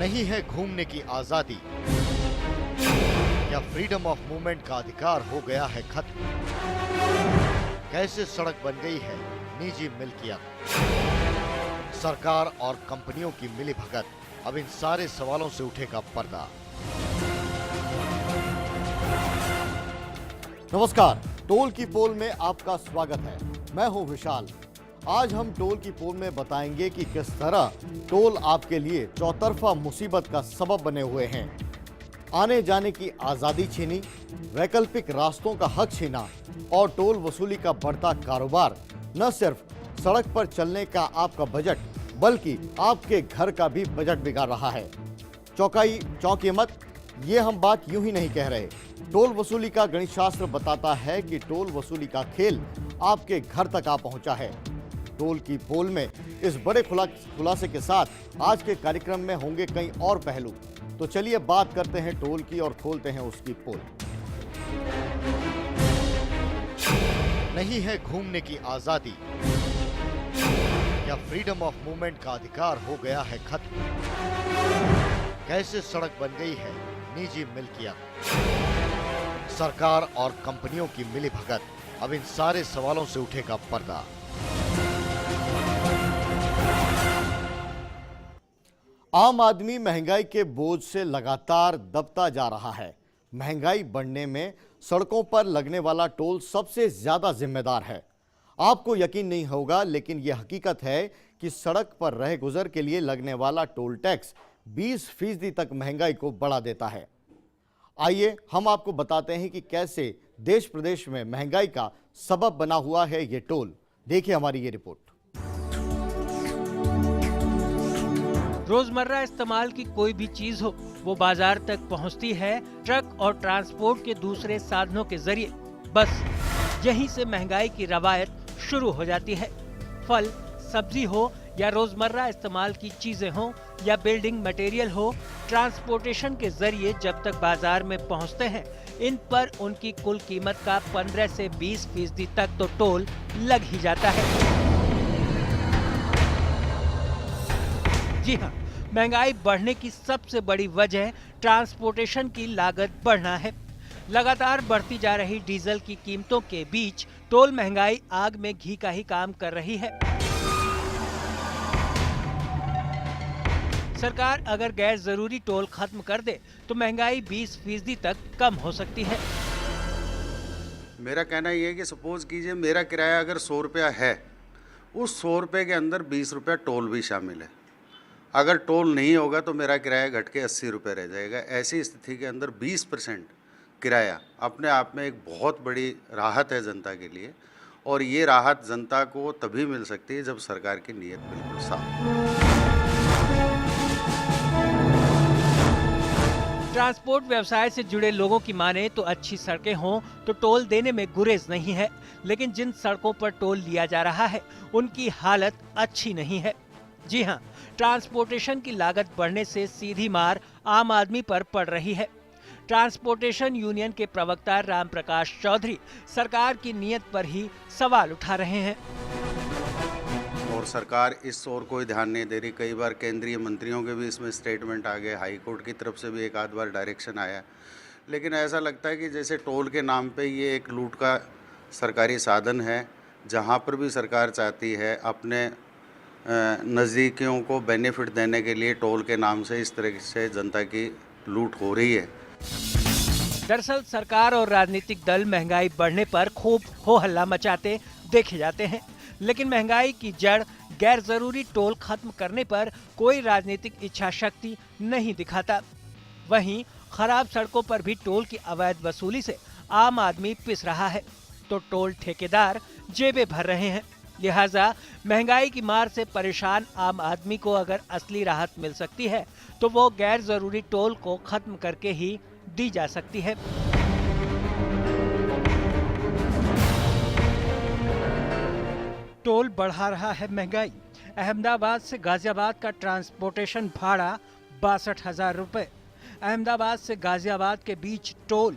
नहीं है घूमने की आजादी, क्या फ्रीडम ऑफ मूवमेंट का अधिकार हो गया है खत्म? कैसे सड़क बन गई है निजी मिल्कियत? सरकार और कंपनियों की मिलीभगत, अब इन सारे सवालों से उठेगा पर्दा। नमस्कार, टोल की पोल में आपका स्वागत है। मैं हूं विशाल। आज हम टोल की पोल में बताएंगे कि किस तरह टोल आपके लिए चौतरफा मुसीबत का सबब बने हुए हैं। आने जाने की आज़ादी छीनी, वैकल्पिक रास्तों का हक छीना और टोल वसूली का बढ़ता कारोबार न सिर्फ सड़क पर चलने का आपका बजट बल्कि आपके घर का भी बजट बिगाड़ रहा है। चौंकिए मत, ये हम बात यूं ही नहीं कह रहे। टोल वसूली का गणित शास्त्र बताता है कि टोल वसूली का खेल आपके घर तक आ पहुंचा है। टोल की पोल में इस बड़े खुलासे के साथ आज के कार्यक्रम में होंगे कई और पहलू। तो चलिए बात करते हैं टोल की और खोलते हैं उसकी पोल। नहीं है घूमने की आजादी, क्या फ्रीडम ऑफ मूवमेंट का अधिकार हो गया है खत्म? कैसे सड़क बन गई है निजी मिल्कियत? सरकार और कंपनियों की मिलीभगत, अब इन सारे सवालों से उठेगा पर्दा। आम आदमी महंगाई के बोझ से लगातार दबता जा रहा है। महंगाई बढ़ने में सड़कों पर लगने वाला टोल सबसे ज्यादा जिम्मेदार है। आपको यकीन नहीं होगा, लेकिन यह हकीकत है कि सड़क पर रह गुजर के लिए लगने वाला टोल टैक्स 20% तक महंगाई को बढ़ा देता है। आइए हम आपको बताते हैं कि कैसे देश प्रदेश में महंगाई का सबब बना हुआ है ये टोल। देखिए हमारी ये रिपोर्ट। रोजमर्रा इस्तेमाल की कोई भी चीज हो, वो बाजार तक पहुंचती है ट्रक और ट्रांसपोर्ट के दूसरे साधनों के जरिए। बस यहीं से महंगाई की रवायत शुरू हो जाती है। फल, सब्जी हो या रोजमर्रा इस्तेमाल की चीजें हो या बिल्डिंग मटेरियल हो, ट्रांसपोर्टेशन के जरिए जब तक बाजार में पहुंचते हैं, इन पर उनकी कुल कीमत का 15 से 20% तक तो टोल लग ही जाता है। जी हाँ, महंगाई बढ़ने की सबसे बड़ी वजह ट्रांसपोर्टेशन की लागत बढ़ना है। लगातार बढ़ती जा रही डीजल की कीमतों के बीच टोल महंगाई आग में घी का ही काम कर रही है। सरकार अगर गैर जरूरी टोल खत्म कर दे तो महंगाई 20% तक कम हो सकती है। मेरा कहना यह है कि सपोज कीजिए मेरा किराया अगर 100 रुपया है, उस 100 रुपये के अंदर 20 रुपया टोल भी शामिल है। अगर टोल नहीं होगा तो मेरा किराया घट के 80 रुपये रह जाएगा। ऐसी स्थिति के अंदर 20% किराया अपने आप में एक बहुत बड़ी राहत है जनता के लिए, और ये राहत जनता को तभी मिल सकती है जब सरकार की नीयत बिल्कुल साफ हो। ट्रांसपोर्ट व्यवसाय से जुड़े लोगों की माने तो अच्छी सड़कें हों तो टोल देने में गुरेज नहीं है, लेकिन जिन सड़कों पर टोल लिया जा रहा है उनकी हालत अच्छी नहीं है। जी हाँ, ट्रांसपोर्टेशन की लागत बढ़ने से सीधी मार आम आदमी पर पड़ रही है। ट्रांसपोर्टेशन यूनियन के प्रवक्ता राम प्रकाश चौधरी सरकार की नीयत पर ही सवाल उठा रहे हैं। और सरकार इस ओर कोई ध्यान नहीं दे रही। कई बार केंद्रीय मंत्रियों के भी इसमें स्टेटमेंट आ गए, हाई कोर्ट की तरफ से भी एक आध बार डायरेक्शन आया, लेकिन ऐसा लगता है कि जैसे टोल के नाम पे ये एक लूट का सरकारी साधन है, जहाँ पर भी सरकार चाहती है अपने नज़दीकियों को बेनिफिट देने के लिए टोल के नाम से इस तरह से जनता की लूट हो रही है। दरअसल सरकार और राजनीतिक दल महंगाई बढ़ने पर खूब हो हल्ला मचाते देखे जाते हैं, लेकिन महंगाई की जड़ गैर जरूरी टोल खत्म करने पर कोई राजनीतिक इच्छा शक्ति नहीं दिखाता। वहीं खराब सड़कों पर भी टोल की अवैध वसूली से आम आदमी पिस रहा है, तो टोल ठेकेदार जेबें भर रहे हैं। लिहाजा महंगाई की मार से परेशान आम आदमी को अगर असली राहत मिल सकती है तो वो गैर जरूरी टोल को खत्म करके ही दी जा सकती है। टोल बढ़ा रहा है महंगाई। अहमदाबाद से गाजियाबाद का ट्रांसपोर्टेशन भाड़ा 62,000 रुपए। अहमदाबाद से गाजियाबाद के बीच टोल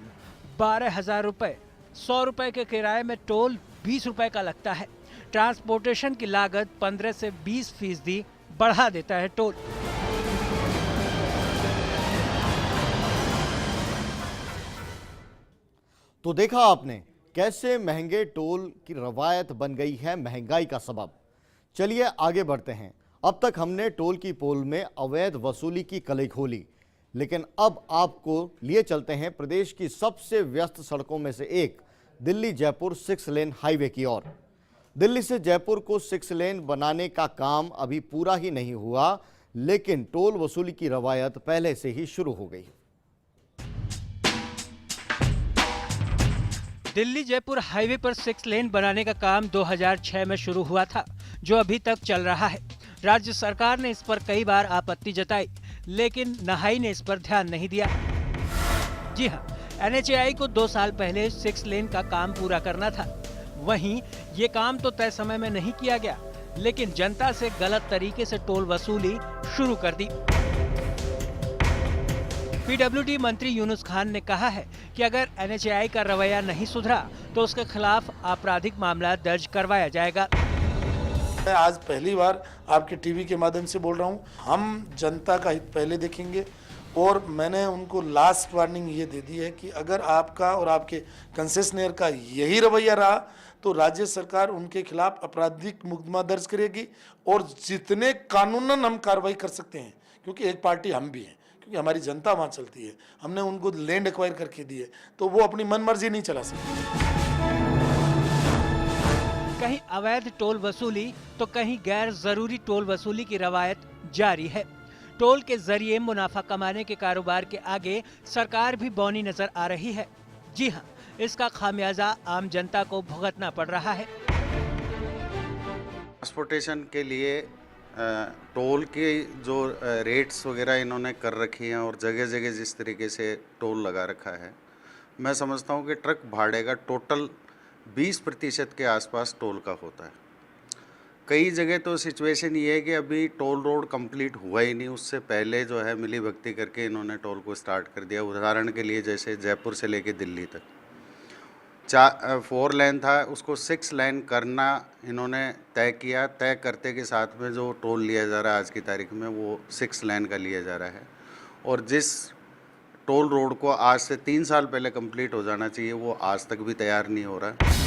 12,000 रुपए। 100 रुपए के किराए में टोल 20 रुपए का लगता है। ट्रांसपोर्टेशन की लागत 15 से 20% बढ़ा देता है टोल। तो देखा आपने कैसे महंगे टोल की रवायत बन गई है महंगाई का सबब। चलिए आगे बढ़ते हैं। अब तक हमने टोल की पोल में अवैध वसूली की कलई खोली, लेकिन अब आपको लिए चलते हैं प्रदेश की सबसे व्यस्त सड़कों में से एक दिल्ली जयपुर 6 लेन हाईवे की ओर। दिल्ली से जयपुर को 6 लेन बनाने का काम अभी पूरा ही नहीं हुआ, लेकिन टोल वसूली की रवायत पहले से ही शुरू हो गई। दिल्ली जयपुर हाईवे पर 6 लेन बनाने का काम 2006 में शुरू हुआ था, जो अभी तक चल रहा है। राज्य सरकार ने इस पर कई बार आपत्ति जताई, लेकिन नहाई ने इस पर ध्यान नहीं दिया। जी हां, NHAI को 2 साल पहले 6 लेन का काम पूरा करना था। वहीं ये काम तो तय समय में नहीं किया गया, लेकिन जनता से गलत तरीके से टोल वसूली शुरू कर दी। PWD मंत्री यूनुस खान ने कहा है कि अगर NHAI का रवैया नहीं सुधरा तो उसके खिलाफ आपराधिक मामला दर्ज करवाया जाएगा। मैं आज पहली बार आपके टीवी के माध्यम से बोल रहा हूं, हम जनता का हित पहले देखेंगे और मैंने उनको लास्ट वार्निंग ये दे दी है कि अगर आपका और आपके कंसेशनर का यही रवैया रहा तो राज्य सरकार उनके खिलाफ आपराधिक मुकदमा दर्ज करेगी और जितने कानूनन हम कार्रवाई कर सकते हैं, क्योंकि एक पार्टी हम भी हैं, क्योंकि हमारी जनता वहाँ चलती है, हमने उनको लैंड एक्वायर करके दी है, तो वो अपनी मनमर्जी नहीं चला सकते। कहीं अवैध टोल वसूली तो कहीं गैर जरूरी टोल वसूली की रवायत जारी है। टोल के जरिए मुनाफा कमाने के कारोबार के आगे सरकार भी बौनी नजर आ रही है। जी हां, इसका खामियाजा आम जनता को भुगतना पड़ रहा है। ट्रांसपोर्टेशन के लिए टोल के जो रेट्स वगैरह इन्होंने कर रखी हैं और जगह जगह जिस तरीके से टोल लगा रखा है, मैं समझता हूँ कि ट्रक भाड़े का टोटल 20% के आसपास टोल का होता है। कई जगह तो सिचुएशन ये है कि अभी टोल रोड कंप्लीट हुआ ही नहीं, उससे पहले जो है मिली भगती करके इन्होंने टोल को स्टार्ट कर दिया। उदाहरण के लिए जैसे जयपुर से लेके दिल्ली तक 4 लेन था, उसको 6 लेन करना इन्होंने तय किया। तय करते के साथ में जो टोल लिया जा रहा है आज की तारीख में वो 6 लेन का लिया जा रहा है, और जिस टोल रोड को आज से 3 साल पहले कंप्लीट हो जाना चाहिए वो आज तक भी तैयार नहीं हो रहा है।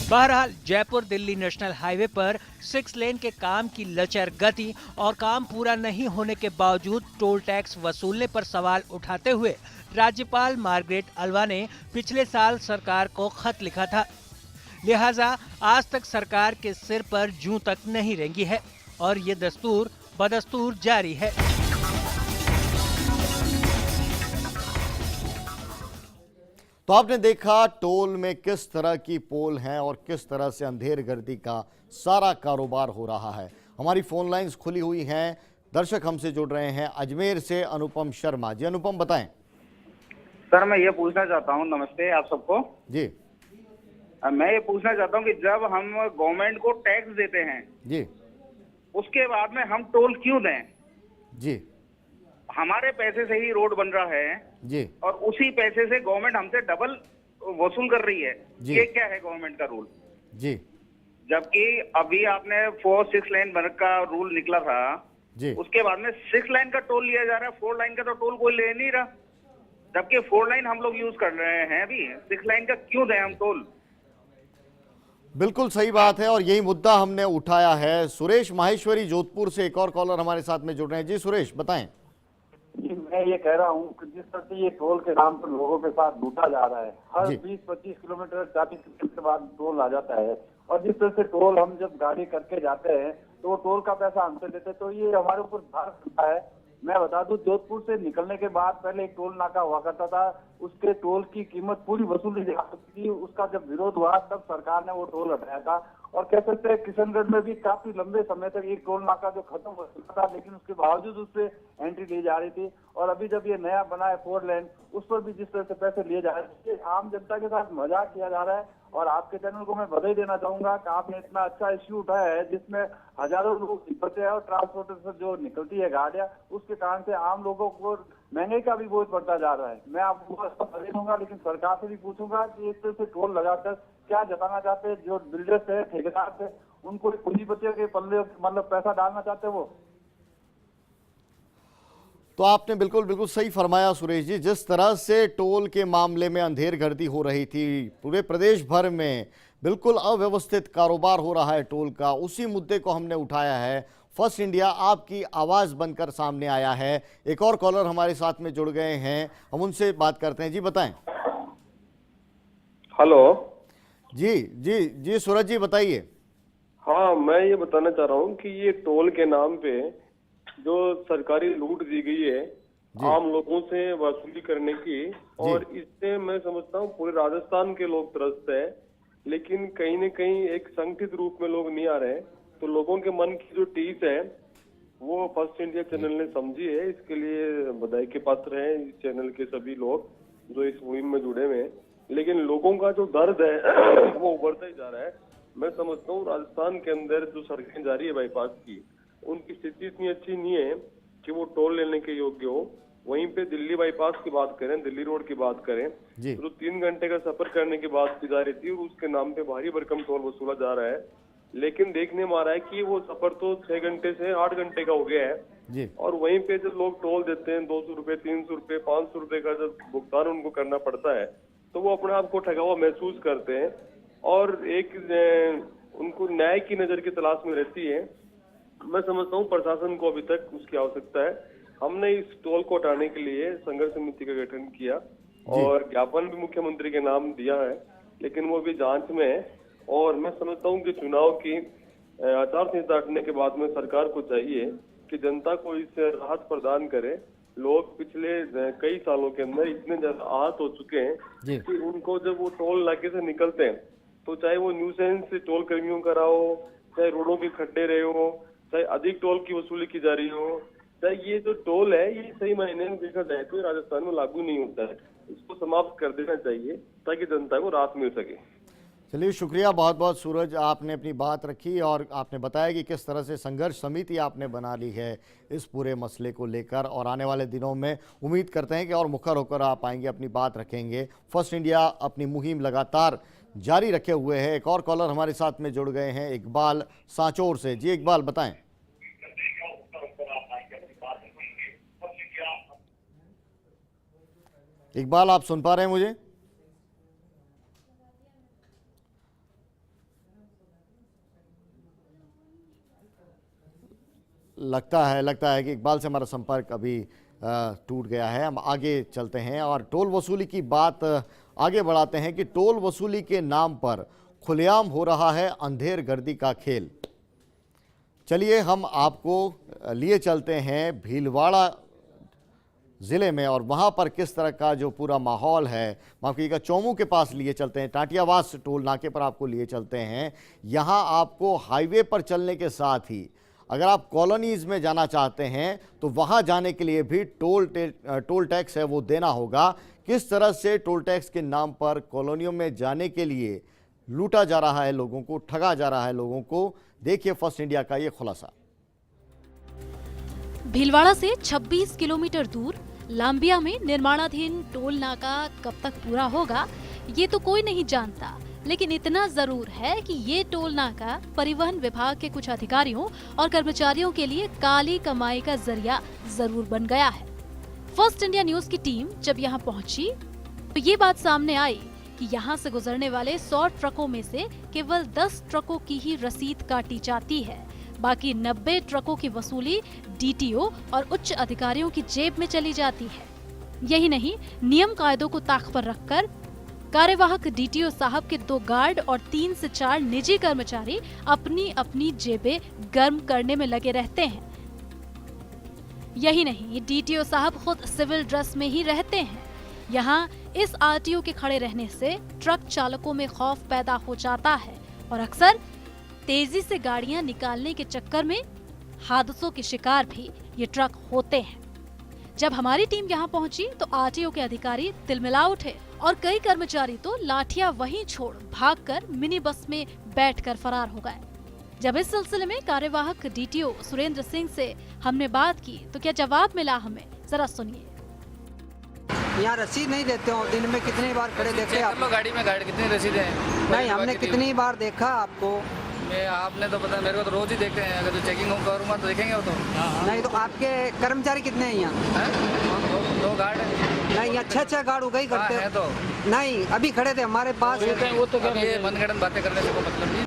बहरहाल जयपुर दिल्ली नेशनल हाईवे पर 6 लेन के काम की लचर गति और काम पूरा नहीं होने के बावजूद टोल टैक्स वसूलने पर सवाल उठाते हुए राज्यपाल मार्गरेट अल्वा ने पिछले साल सरकार को खत लिखा था। लिहाजा आज तक सरकार के सिर पर जूं तक नहीं रेंगी है और ये दस्तूर बदस्तूर जारी है। तो आपने देखा टोल में किस तरह की पोल हैं और किस तरह से अंधेरगर्दी का सारा कारोबार हो रहा है। हमारी फोन लाइंस खुली हुई हैं, दर्शक हमसे जुड़ रहे हैं। अजमेर से अनुपम शर्मा जी, अनुपम बताएं। सर मैं ये पूछना चाहता हूँ, नमस्ते आप सबको जी। मैं ये पूछना चाहता हूँ कि जब हम गवर्नमेंट को टैक्स देते हैं जी उसके बाद में हम टोल क्यों दें? जी हमारे पैसे से ही रोड बन रहा है जी और उसी पैसे से गवर्नमेंट हमसे डबल वसूल कर रही है। जी। ये क्या है गवर्नमेंट का रूल? जी जबकि अभी आपने 4-6 लेन का रूल निकला था जी उसके बाद में 6 लाइन का टोल लिया जा रहा है, 4 लाइन का तो टोल कोई ले नहीं रहा, जबकि 4 लाइन हम लोग यूज कर रहे हैं। अभी 6 लाइन का क्यों दें हम टोल? बिल्कुल सही बात है और यही मुद्दा हमने उठाया है। सुरेश माहेश्वरी जोधपुर से एक और कॉलर हमारे साथ में जुड़ रहे हैं। जी सुरेश बताएं। मैं ये कह रहा हूँ कि जिस तरह से ये टोल के नाम पर लोगों के साथ लूटा जा रहा है, हर जी। 20-25 किलोमीटर 40 किलोमीटर के बाद टोल आ जाता है, और जिस तरह से टोल हम जब गाड़ी करके जाते हैं तो वो टोल का पैसा हमसे लेते हैं, तो ये हमारे ऊपर भार पड़ता है। मैं बता दूं, जोधपुर से निकलने के बाद पहले एक टोल नाका हुआ करता था, उसके टोल की कीमत पूरी वसूली जा सकती थी। उसका जब विरोध हुआ तब सरकार ने वो टोल हटाया था, और कह सकते हैं किशनगढ़ में भी काफी लंबे समय तक एक टोल नाका जो खत्म हो चुका था, लेकिन उसके बावजूद उस पर एंट्री ली जा रही थी। और अभी जब ये नया बना है 4 लेन, उस पर भी जिस तरह से पैसे लिए जा रहे हैं, आम जनता के साथ मजाक किया जा रहा है। और आपके चैनल को मैं बधाई देना चाहूंगा कि आपने इतना अच्छा इश्यू उठाया है जिसमें हजारों लोग निकलते हैं और ट्रांसपोर्टेशन जो निकलती है गाड़ियां, उसके कारण से आम लोगों को महंगाई का भी बोझ बढ़ता जा रहा है। मैं आपको बधाई दूंगा, लेकिन सरकार से भी पूछूंगा कि इस तरह से टोल लगाकर क्या जताना चाहते हैं जो बिल्डर्स है, ठेकेदार है, उनको पूंजीपतियों के पल्ले मतलब पैसा डालना चाहते हैं वो? तो आपने बिल्कुल बिल्कुल सही फरमाया सुरेश जी। जिस तरह से टोल के मामले में अंधेरगर्दी हो रही थी, पूरे प्रदेश भर में बिल्कुल अव्यवस्थित कारोबार हो रहा है टोल का, उसी मुद्दे को हमने उठाया है। फर्स्ट इंडिया आपकी आवाज़ बनकर सामने आया है। एक और कॉलर हमारे साथ में जुड़ गए हैं, हम उनसे बात करते हैं। जी बताएं। हेलो। जी जी जी सूरज जी बताइए। हाँ, मैं ये बताना चाह रहा हूँ कि ये टोल के नाम पे जो सरकारी लूट दी गई है आम लोगों से वसूली करने की, और इससे मैं समझता हूँ पूरे राजस्थान के लोग त्रस्त है, लेकिन कहीं न कहीं एक संगठित रूप में लोग नहीं आ रहे हैं। तो लोगों के मन की जो टीस है वो फर्स्ट इंडिया चैनल ने समझी है। इसके लिए बधाई के पात्र हैं इस चैनल के सभी लोग जो इस मुहिम में जुड़े हुए हैं। लेकिन लोगों का जो दर्द है वो उभरता ही जा रहा है। मैं समझता हूँ राजस्थान के अंदर जो सड़कें जा रही है बाईपास की, उनकी स्थिति इतनी अच्छी नहीं है कि वो टोल लेने के योग्य हो। वहीं पे दिल्ली बाईपास की बात करें, दिल्ली रोड की बात करें, तो 3 घंटे का सफर करने की बात की जा रही थी और उसके नाम पे भारी भरकम टोल वसूला जा रहा है। लेकिन देखने में आ रहा है कि वो सफर तो 6 घंटे से 8 घंटे का हो गया है, और वहीं पे जब लोग टोल देते हैं 200 रुपए, 300 रुपए, 500 रुपए का जब भुगतान उनको करना पड़ता है तो वो अपने आप को ठगा हुआ महसूस करते हैं और एक उनको न्याय की नजर की तलाश में रहती है। मैं समझता हूँ प्रशासन को अभी तक उसकी आवश्यकता है। हमने इस टोल को हटाने के लिए संघर्ष समिति का गठन किया और ज्ञापन भी मुख्यमंत्री के नाम दिया है, लेकिन वो भी जांच में है। और मैं समझता हूँ कि चुनाव की आचार संहिता हटने के बाद में सरकार को चाहिए कि जनता को इससे राहत प्रदान करे। लोग पिछले कई सालों के अंदर इतने ज्यादा आहत हो चुके हैं कि उनको जब वो टोल नाके से निकलते हैं तो चाहे वो न्यूसेंस से टोल कर्मियों का रहा हो, चाहे रोडों के खड्डे रहे हो, चाहे अधिक टोल की वसूली की जा रही हो, चाहे ये जो टोल है ये सही मायने में देखा जाए तो राजस्थान में लागू नहीं होता है। इसको समाप्त कर देना चाहिए ताकि जनता को राहत मिल सके। चलिए शुक्रिया बहुत बहुत सूरज, आपने अपनी बात रखी और आपने बताया कि किस तरह से संघर्ष समिति आपने बना ली है इस पूरे मसले को लेकर, और आने वाले दिनों में उम्मीद करते हैं कि और मुखर होकर आप आएंगे, अपनी बात रखेंगे। फर्स्ट इंडिया अपनी मुहिम लगातार जारी रखे हुए है। एक और कॉलर हमारे साथ में जुड़ गए हैं, इकबाल सांचौर से। जी इकबाल बताएं। इकबाल आप सुन पा रहे हैं मुझे? लगता है कि इकबाल से हमारा संपर्क अभी टूट गया है। हम आगे चलते हैं और टोल वसूली की बात आगे बढ़ाते हैं कि टोल वसूली के नाम पर खुलेआम हो रहा है अंधेरगर्दी का खेल। चलिए हम आपको लिए चलते हैं भीलवाड़ा ज़िले में और वहाँ पर किस तरह का जो पूरा माहौल है, माफ़ कीजिएगा, चौमू के पास लिए चलते हैं, टाटियावास टोल नाके पर आपको लिए चलते हैं। यहाँ आपको हाईवे पर चलने के साथ ही अगर आप कॉलोनीज़ में जाना चाहते हैं तो वहाँ जाने के लिए भी टोल टैक्स है वो देना होगा। किस तरह से टोल टैक्स के नाम पर कॉलोनियों में जाने के लिए लूटा जा रहा है लोगों को, ठगा जा रहा है लोगों को, देखिए फर्स्ट इंडिया का ये खुलासा। भीलवाड़ा से 26 किलोमीटर दूर लांबिया में निर्माणाधीन टोल नाका कब तक पूरा होगा ये तो कोई नहीं जानता, लेकिन इतना जरूर है कि ये टोल नाका परिवहन विभाग के कुछ अधिकारियों और कर्मचारियों के लिए काली कमाई का जरिया जरूर बन गया है। फर्स्ट इंडिया न्यूज की टीम जब यहाँ पहुंची तो ये बात सामने आई कि यहाँ से गुजरने वाले 100 ट्रकों में से केवल 10 ट्रकों की ही रसीद काटी जाती है। बाकी 90 ट्रकों की वसूली डीटीओ और उच्च अधिकारियों की जेब में चली जाती है। यही नहीं, नियम कायदों को ताक पर रखकर कार्यवाहक डीटीओ साहब के 2 गार्ड और 3 से 4 निजी कर्मचारी अपनी अपनी जेबें गर्म करने में लगे रहते हैं। यही नहीं, डीटीओ साहब खुद सिविल ड्रेस में ही रहते हैं। यहाँ इस आरटीओ के खड़े रहने से ट्रक चालकों में खौफ पैदा हो जाता है और अक्सर तेजी से गाड़ियां निकालने के चक्कर में हादसों के शिकार भी ये ट्रक होते हैं। जब हमारी टीम यहाँ पहुंची तो आरटीओ के अधिकारी तिलमिला उठे और कई कर्मचारी तो लाठियां वहीं छोड़ भागकर मिनी बस में बैठकर फरार हो गए। जब इस सिलसिले में कार्यवाहक डीटीओ सुरेंद्र सिंह से हमने बात की तो क्या जवाब मिला हमें, जरा सुनिए। यहाँ रसीद नहीं देते हो, दिन में कितनी बार खड़े देखे आप? गाड़ी में गाड़ी कितनी रसीद है? नहीं, हमने कितनी बार देखा आपको मैं आपने तो पता, मेरे को तो रोज ही देखते हैं, अगर तो चेकिंग करूँगा तो देखेंगे वो तो। नहीं तो आपके कर्मचारी कितने हैं यहाँ? दो गार्ड है। नहीं, यहाँ 6 गार्ड उगाही करते है तो नहीं, अभी खड़े थे हमारे पास। वो तो ये मनगढ़ंत बातें करने से कोई मतलब नहीं।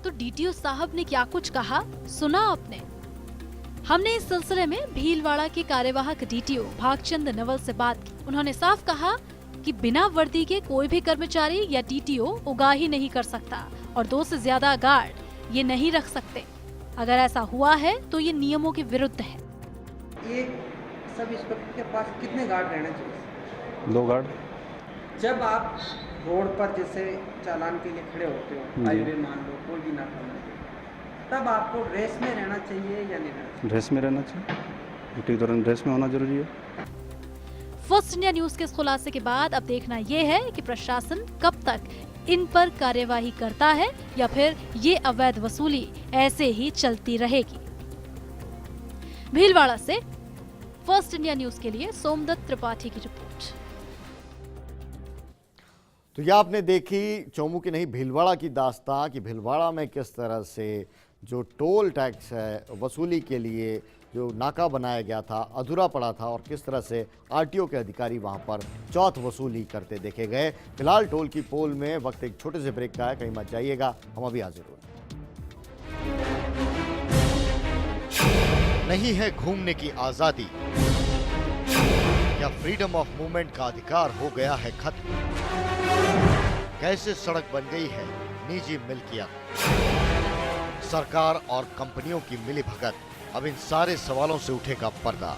तो डीटीओ साहब ने क्या कुछ कहा, सुना आपने? हमने इस सिलसिले में भीलवाड़ा के कार्यवाहक डीटीओ भागचंद नवल से बात की। उन्होंने साफ कहा कि बिना वर्दी के कोई भी कर्मचारी या डीटीओ उगाही नहीं कर सकता और 2 से ज्यादा गार्ड ये नहीं रख सकते। अगर ऐसा हुआ है तो ये नियमों के विरुद्ध है। ये सब इंस्पेक्टर के पास कितने गार्ड रहना चाहिए? 2 गार्ड। जब आप रोड पर जैसे चालान के लिए खड़े होते हो, हाईवे मान लो, कोई भी नाका मान लो, तब आपको ड्रेस में रहना चाहिए या नहीं रहना चाहिए? ड्रेस में रहना चाहिए, ड्यूटी के दौरान ड्रेस में होना जरूरी है। फर्स्ट इंडिया न्यूज के इस खुलासे के बाद अब देखना ये है कि प्रशासन कब तक इन पर कार्यवाही करता है या फिर ये अवैध वसूली ऐसे ही चलती रहेगी। भीलवाड़ा से फर्स्ट इंडिया न्यूज के लिए सोमदत्त त्रिपाठी की रिपोर्ट। तो ये आपने देखी चोमू की नहीं भीलवाड़ा की दास्तां कि भीलवाड़ा में किस तरह से जो टोल टैक्स है वसूली के लिए जो नाका बनाया गया था अधूरा पड़ा था और किस तरह से आरटीओ के अधिकारी वहां पर चौथ वसूली करते देखे गए। फिलहाल टोल की पोल में वक्त एक छोटे से ब्रेक का है, कहीं मत जाइएगा, हम अभी हाजिर हो। नहीं है घूमने की आजादी, क्या फ्रीडम ऑफ मूवमेंट का अधिकार हो गया है खत्म? कैसे सड़क बन गई है निजी मिल्कियत? सरकार और कंपनियों की मिलीभगत, अब इन सारे सवालों से उठेगा पर्दा।